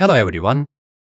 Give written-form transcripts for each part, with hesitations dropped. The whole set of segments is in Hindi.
Hello everyone.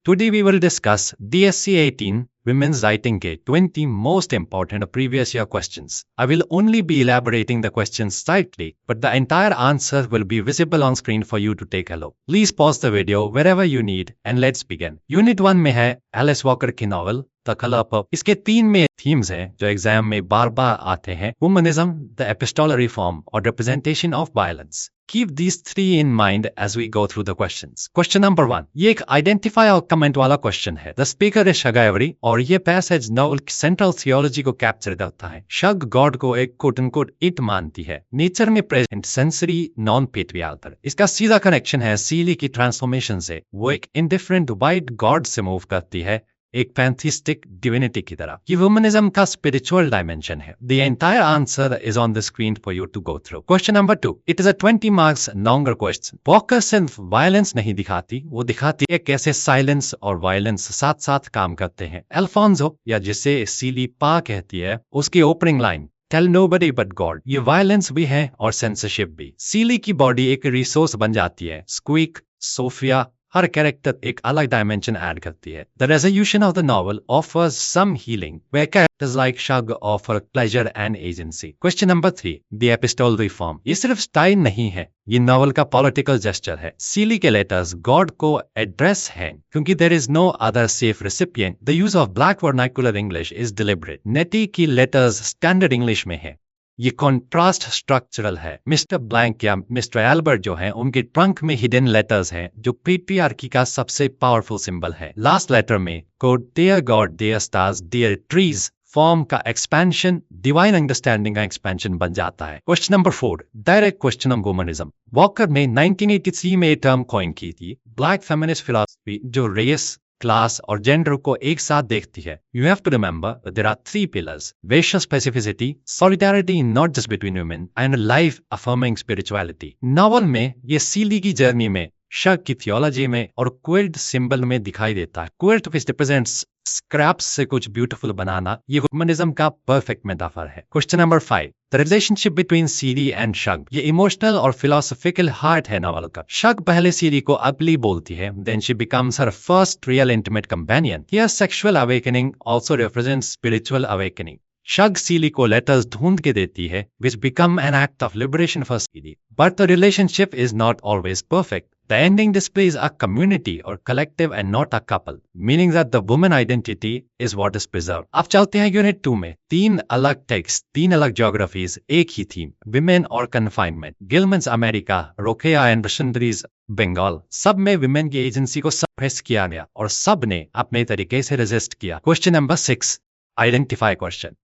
Today we will discuss DSC 18 Women's Writing के 20 most important previous year questions. I will only be elaborating the questions slightly, but the entire answer will be visible on screen for you to take a look. Please pause the video wherever you need and let's begin. Unit 1 में है एलिस वॉकर की नॉवल द कलर पर्पल। इसके 3 में थीम्स हैं जो एग्जाम में बार बार आते हैं: वुमनिज्म, द एपिस्टोलरी फॉर्म और representation of violence. Keep these 3 in mind as we go through the questions. Question number 1. ये एक आइडेंटिफाई और कमेंट वाला क्वेश्चन है। The speaker is Shug every और ये पैसेज नॉवल सेंट्रल थियोलॉजी को कैप्चर करता है। शग गॉड को एक कोट अनकोट इट मानती है, नेचर में प्रेजेंट, सेंसरी, नॉन पेट्रियार्कल। इसका सीधा कनेक्शन है सीली की ट्रांसफॉर्मेशन से। वो एक इंडिफरेंट वाइट गॉड से मूव करती है, एक पैंथिस्टिक डिविनिटी की तरह। ये वुमनिज्म का स्पिरिचुअल डायमेंशन है। The entire answer is on the screen for you to go through. Question number 2. It is a 20 marks longer question. Walker सिर्फ वायलेंस नहीं दिखाती, वो दिखाती है कैसे साइलेंस और वायलेंस साथ साथ काम करते हैं। अल्फोंसो, या जिसे सीली पा कहती है, उसकी opening line tell nobody but God, ये वायलेंस भी है और सेंसरशिप भी। सीली की बॉडी एक रिसोर्स बन जाती है। स्क्वीक, सोफिया, हर कैरेक्टर एक अलग डायमेंशन ऐड करती है। The resolution of the novel offers some healing where characters like Shug offer pleasure and agency. Question number 3. The epistolary form. ये सिर्फ स्टाइल नहीं है, ये नॉवल का पॉलिटिकल जेस्चर है। सीली के लेटर्स गॉड को एड्रेस हैं क्योंकि there is no other safe recipient. The use of black vernacular English is deliberate. Nettie की लेटर्स स्टैंडर्ड इंग्लिश में है। ये कॉन्ट्रास्ट स्ट्रक्चरल है। मिस्टर ब्लैंक या मिस्टर एल्बर्ट जो हैं, उनके ट्रंक में हिडन लेटर्स हैं जो पेट्रियार्की का सबसे पावरफुल सिंबल है। लास्ट लेटर में code dear God, dear stars, dear trees form का एक्सपेंशन डिवाइन अंडरस्टैंडिंग का एक्सपेंशन बन जाता है। Question number 4. Direct question on womanism. Walker ने 1983 में टर्म कॉइन की थी, ब्लैक फेमिनिस्ट फिलॉसफी, जो रेस, क्लास और जेंडर को एक साथ देखती है। You have to remember there are 3 pillars: racial specificity, solidarity not just between women, and life affirming spirituality. Novel में ये सीली की जर्नी में, शक की थियोलॉजी में और क्विल्ट सिंबल में दिखाई देता है। क्विल्ट विच रिप्रेजेंट्स स्क्रैप्स से कुछ ब्यूटीफुल बनाना, ये वुमनिज्म का परफेक्ट मेटाफर है। Question number 5. The relationship between Celie and Shug. ये इमोशनल और फिलोसॉफिकल हार्ट है नॉवल का। शग पहले सीली को अगली बोलती है, then she becomes her first real intimate companion. Here sexual awakening also represents spiritual awakening. Shug Celie को लेटर्स ढूंढ के देती है which become an act of liberation for Seely. But the relationship is not always perfect. The ending displays a community or collective and not a couple, meaning that the woman identity is what is preserved. अब चलते हैं यूनिट 2 में। 3 अलग टेक्स्ट, 3 अलग ज्योग्राफीज, एक ही थीम, विमेन और कन्फाइनमेंट। गिलमन्स अमेरिका, रोकेया एंड रशंद्रीज बंगाल, सब में विमेन की एजेंसी को सप्रेस किया गया और सब ने अपने तरीके से रेजिस्ट किया। Question number 6. Identify question.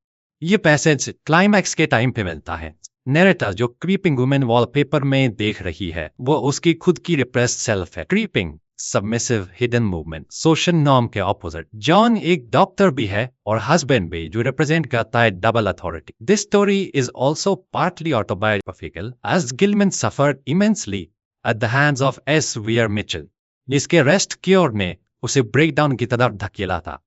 ये पैसेज क्लाइमैक्स के टाइम पे मिलता है। नैरेटर जो क्रीपिंग वुमेन वॉलपेपर में देख रही है, वो उसकी खुद की रिप्रेस्ड सेल्फ है। Creeping, submissive, hidden movement, social norm के ऑपोजिट। जॉन एक डॉक्टर भी है और हस्बैंड भी, जो रिप्रेजेंट करता है double authority. This story is also partly autobiographical as Gilman suffered immensely at the hands of S. Weir Mitchell, जिसके रेस्ट क्योर ने उसे ब्रेकडाउन की तरफ धकेला था।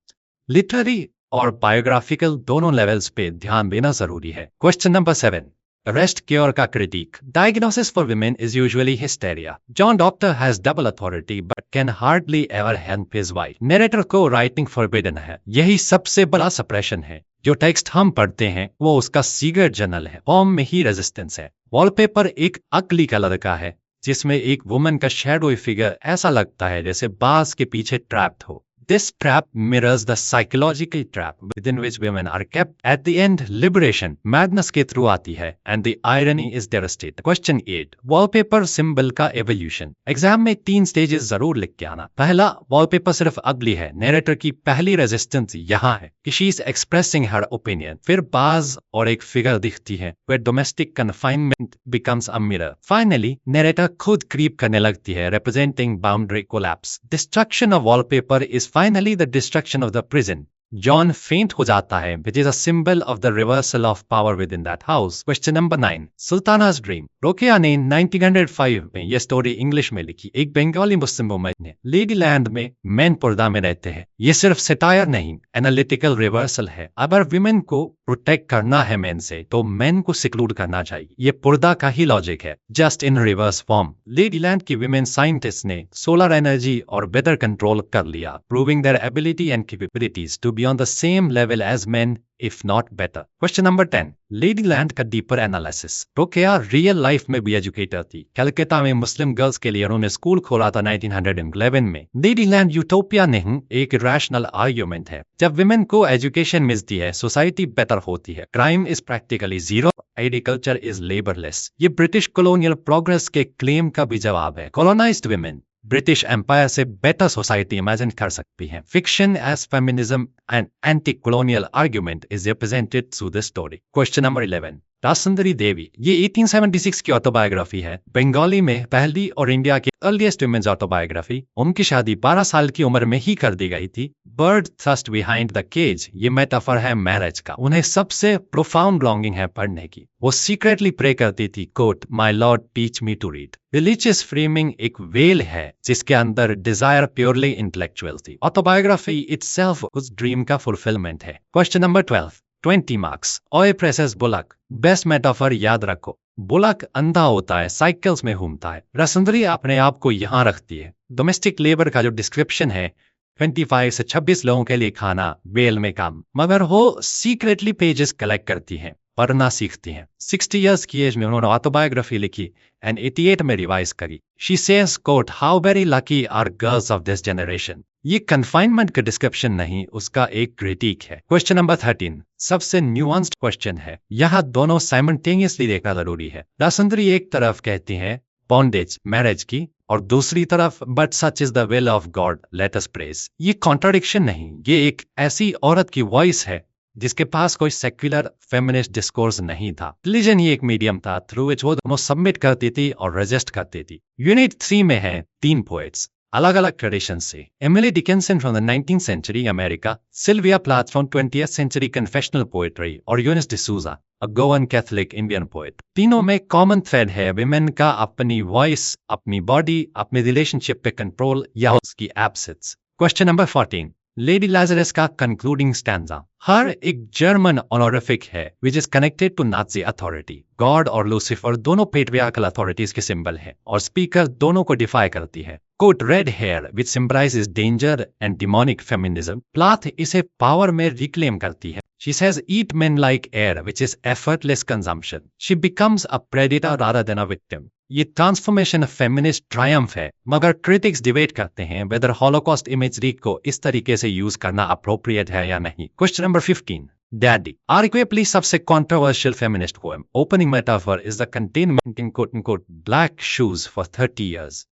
लिटरेरी और बायोग्राफिकल दोनों लेवल्स पे ध्यान देना जरूरी है। Question number 7. रेस्ट क्योर का critic. Diagnosis for women is usually hysteria. John doctor has double authority but can hardly ever help his wife. Narrator को राइटिंग फॉरबिडन है। यही सबसे बड़ा सप्रेशन है। जो टेक्स्ट हम पढ़ते हैं वो उसका सीक्रेट जर्नल है। फॉर्म में ही रेजिस्टेंस है। वॉलपेपर एक अगली कलर का है जिसमें एक वुमन का शैडोई फिगर ऐसा लगता है जैसे बांस के पीछे ट्रैप्ड हो। This trap mirrors the psychological trap within which women are kept. At the end, liberation madness के थ्रू आती है and the irony is devastating. Question 8. Wallpaper symbol का evolution. एग्जाम में 3 स्टेजेस जरूर लिख के आना। पहला, वॉलपेपर सिर्फ अगली है। नैरेटर की पहली रेजिस्टेंस यहाँ है कि she is expressing her opinion. फिर बाज और एक फिगर दिखती है where domestic confinement becomes a mirror. Finally, narrator खुद क्रीप करने लगती है representing boundary collapse. Destruction of wallpaper is finally the destruction of the prison. John faint हो जाता है, which is a symbol of the reversal of power within that house. Question number 9. Sultana's Dream. रोकेया ने 1905 में यह स्टोरी इंग्लिश में लिखी। एक बंगाली मुस्लिम वुमन ने लेडी लैंड में मेन पर्दा में रहते हैं। ये सिर्फ सटायर नहीं, एनालिटिकल रिवर्सल है। अगर विमेन को प्रोटेक्ट करना है मेन से, तो मेन को सिक्लूड करना चाहिए। ये पर्दा का ही लॉजिक है, just in reverse form. Ladyland की विमेन साइंटिस्ट ने सोलर एनर्जी और वेदर कंट्रोल कर लिया, proving their ability and capabilities to be on the same level as men, if not better. Question number 10. Ladyland का डीपर एनालिसिस। रोकेया रियल लाइफ में भी एजुकेटर थी। कलकत्ता में मुस्लिम गर्ल्स के लिए उन्होंने स्कूल खोला था 1911 में। लेडीलैंड यूटोपिया नहीं, एक रैशनल आर्ग्यूमेंट है। जब विमेन को एजुकेशन मिलती है, सोसाइटी बेटर होती है। Crime is practically zero, agriculture is labourless. ये ब्रिटिश कॉलोनियल प्रोग्रेस के क्लेम का भी जवाब है। कॉलोनाइज्ड विमेन ब्रिटिश एम्पायर से बेटर सोसाइटी इमेजिन कर सकती हैं। Fiction as feminism and anti colonial argument is represented through this story. Question number 11. Rassundari Devi. ये 1876 की ऑटोबायोग्राफी है। बंगाली में पहली और इंडिया की अर्लीस्ट वुमेन्स ऑटोबायोग्राफी। उनकी शादी 12 साल की उम्र में ही कर दी गई थी। Bird thrust behind the cage, ये मेटाफर है मैरिज का। उन्हें सबसे प्रोफाउंड लॉन्गिंग है पढ़ने की। वो सीक्रेटली प्रे करती थी, quote, my lord teach me to read. Religious framing एक वेल है जिसके अंदर डिजायर प्योरली इंटेलेक्चुअल थी। ऑटोबायोग्राफी इटसेल्फ उस ड्रीम का फुलफिलमेंट है। Question number 12. 20 मार्क्स। ओए प्रेसेस बुलक। बेस्ट मेटाफर याद रखो। बुलक अंधा होता है, साइकिल्स में घूमता है। राजसुंदरी अपने आप को यहाँ रखती है। डोमेस्टिक लेबर का जो डिस्क्रिप्शन है, 25 से 26 लोगों के लिए खाना, वेल में काम, मगर वो सीक्रेटली पेजेस कलेक्ट करती हैं, पढ़ना सीखती हैं। 60 इयर्स की एज में उन्होंने ऑटोबायोग्राफी लिखी एंड 88 में रिवाइज करी। She says, quote, how very lucky are girls of this generation. ये कन्फाइनमेंट का डिस्क्रिप्शन नहीं, उसका एक क्रिटिक है। क्वेश्चन नंबर 13 सबसे न्यूआंस्ड क्वेश्चन है। यहाँ दोनों साइमल्टेनियसली देखना जरूरी है। राजसुंदरी एक तरफ कहती हैं बॉन्डेज मैरिज की, और दूसरी तरफ but such is the will of God let us praise. ये कॉन्ट्राडिक्शन नहीं, ये एक ऐसी औरत की वॉइस है जिसके पास कोई सेक्युलर फेमिनिस्ट डिस्कोर्स नहीं था। रिलीजन ही एक मीडियम था थ्रू विच वो दोनों सबमिट करती थी और रेजिस्ट करती थी। यूनिट 3 में है 3 पोएट्स अलग अलग ट्रेडिशन से। Emily Dickinson from the 19th century America, Sylvia Plath from 20th century confessional poetry, और Eunice de Souza, a Goan Catholic Indian poet. तीनों में कॉमन थ्रेड है विमेन का अपनी वॉइस, अपनी बॉडी, अपने रिलेशनशिप पे कंट्रोल या उसकी absence. Question number 14 Lady Lazarus का कंक्लूडिंग स्टैंजा। हर एक जर्मन ऑनोरिफिक है which is connected to Nazi authority. God और लूसीफर दोनों पेट्रियार्कल अथॉरिटीज के सिंबल है और स्पीकर दोनों को डिफाई करती है। Quote, red hair which symbolises danger and demonic feminism. Plath इसे पावर में रिक्लेम करती है। She says, eat men like air, which is effortless consumption. She becomes a predator rather than a victim. ये ट्रांसफॉर्मेशन फेमिनिस्ट ट्रायम्फ है, मगर क्रिटिक्स डिबेट करते हैं वेदर हॉलोकॉस्ट इमेजरी को इस तरीके से यूज करना अप्रोप्रिएट है या नहीं। Question number 15 daddy. आर्ग्युएबली सबसे controversial feminist poem. Opening metaphor is the containment in quote unquote black shoes for 30 years.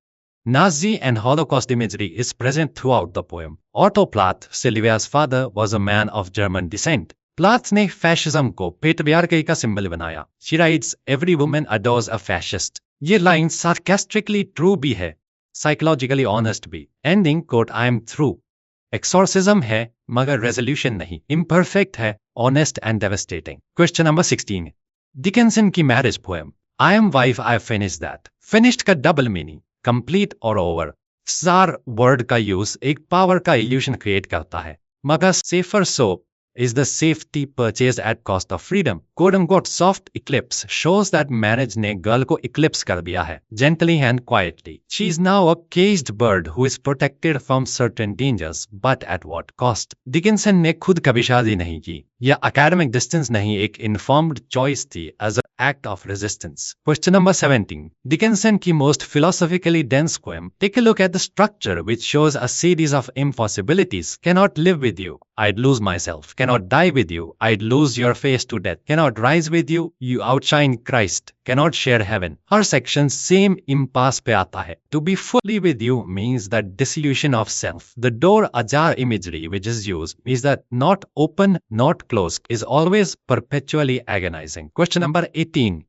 Nazi and Holocaust imagery is present throughout the poem. Otto Plath, Sylvia's father, was a man of German descent. Plath ने फैशिज्म को पेट्रियार्की का सिंबल बनाया। She writes, every woman adores a fascist. ये लाइन sarcastically true भी है, psychologically honest भी। Ending, quote, I am through. Exorcism है, मगर resolution नहीं। Imperfect है, honest and devastating. Question number 16 Dickinson की marriage poem. I am wife, I finished that. Finished का डबल मीनिंग, कंप्लीट और ओवर। जार वर्ड का यूज एक पावर का इल्यूशन क्रिएट करता है, मगर safer soap is the safety purchased at cost of freedom. Quote unquote soft eclipse shows that marriage ने गर्ल को eclipse कर दिया है, gently and quietly. She is now a caged bird who is protected from certain dangers, but at what cost? Dickinson ने खुद कभी शादी नहीं की। यह academic distance नहीं, एक informed choice थी as an act of resistance. Question number 17. Dickinson की most philosophically dense poem. Take a look at the structure which shows a series of impossibilities. Cannot live with you, I'd lose myself. Cannot die with you, I'd lose your face to death. Cannot rise with you, you outshine Christ. Cannot share heaven. Her section same impasse पे आता है. To be fully with you means the dissolution of self. The door ajar imagery which is used means that not open, not closed is always perpetually agonizing. Question number 18.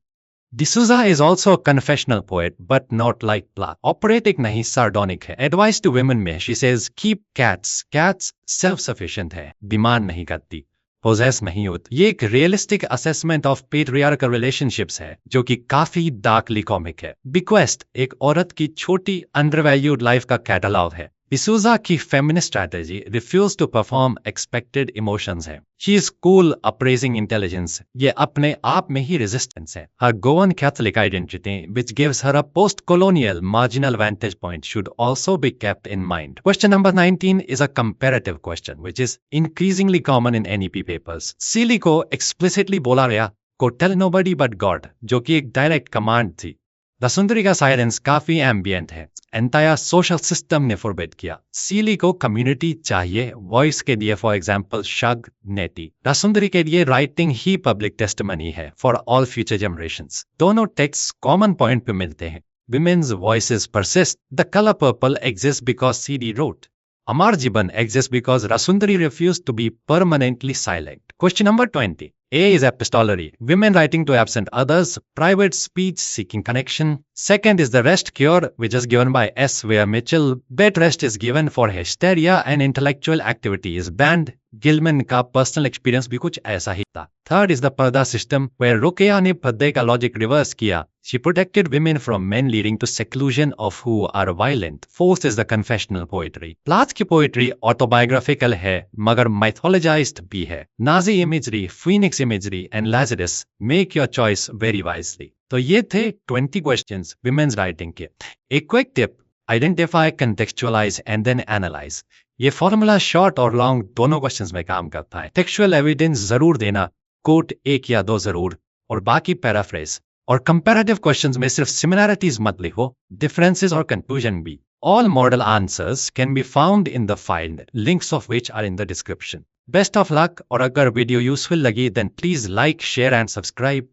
D'Souza is also a confessional poet, but not like Plath. Operatic नहीं, sardonic है. Advice to women में, she says, keep cats. Cats self-sufficient है, demand नहीं करती, possess नहीं होती. ये एक realistic assessment of patriarchal relationships है, जो कि काफी darkly comic है. Bequest एक औरत की छोटी undervalued life का catalog है. D'Souza की feminist strategy refuse to perform expected emotions है. She is cool, appraising intelligence. ये अपने आप में ही resistance है. Her Goan Catholic identity, which gives her a post-colonial marginal vantage point, should also be kept in mind. Question number 19 is a comparative question, which is increasingly common in NEP papers. Seeley को explicitly बोला गया, को tell nobody but God, जो कि एक direct command थी. रसुंदरी का साइलेंस काफी एम्बियंट है. एंटायर सोशल सिस्टम ने फॉरबिड किया. सीली को कम्युनिटी चाहिए, वॉइस के लिए फॉर एग्जांपल शग नेटी. रसुंदरी के लिए राइटिंग ही पब्लिक टेस्टिमनी है फॉर ऑल फ्यूचर जनरेशंस. दोनों टेक्स्ट कॉमन पॉइंट पे मिलते हैं. Women's voices persist. The color purple exists because CD wrote. Amar Jiban exists because Rasundari refused to be permanently silent. Question number 20. A is epistolary, women writing to absent others, private speech seeking connection. Second is the rest cure, which is given by S. Ware Mitchell. Bed rest is given for hysteria and intellectual activity is banned. Gillman का पर्सनल एक्सपीरियंस भी कुछ ऐसा ही था. थर्ड इज द पर्दा सिस्टम, वेयर रुकिया ने पर्दे का लॉजिक रिवर्स किया. She protected women from men leading to seclusion of who are violent. Fourth is the confessional poetry. Plath की पोएट्री ऑटोबायोग्राफिकल है मगर mythologized भी है. Nazi imagery, phoenix imagery and Lazarus. Make your choice very wisely. तो ये थे 20 क्वेश्चंस विमेन्स राइटिंग के. एक quick tip, identify, contextualise and then analyse. ये फॉर्मूला शॉर्ट और लॉन्ग दोनों क्वेश्चंस में काम करता है. टेक्सचुअल एविडेंस जरूर देना, कोट एक या दो जरूर, और बाकी पैराफ्रेज. और कंपैरेटिव क्वेश्चंस में सिर्फ सिमिलैरिटीज मत लिखो, डिफरेंसेस और कंक्लूजन भी. All model answers can be found in the file, links of which are in the description. Best of luck, और अगर वीडियो यूजफुल लगी then please like, share and subscribe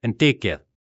and take care.